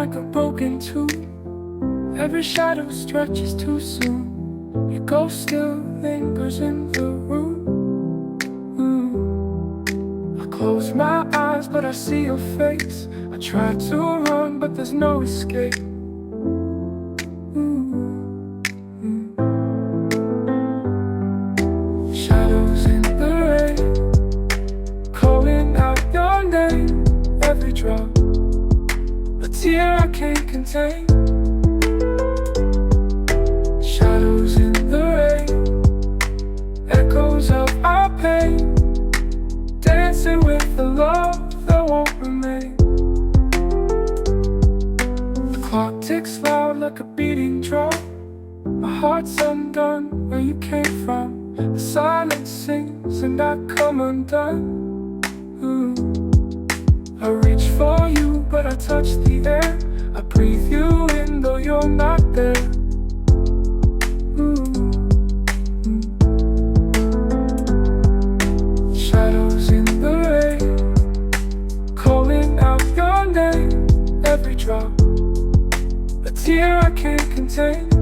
like a broken tube. Every shadow stretches too soon. Your ghost still lingers in the room. I close my eyes but I see your face. I try to run but there's no escape. Shadows in the rain, calling out your name. Every drop, a tear I can't contain. Shadows in the rain, echoes of our pain, dancing with the love that won't remain. The clock ticks loud like a beating drum. My heart's undone where you came from. The silence sings and I come undone. I reach for you but I touch the air. I breathe you in though you're not there. Shadows in the rain, calling out your name. Every drop, a tear I can't contain.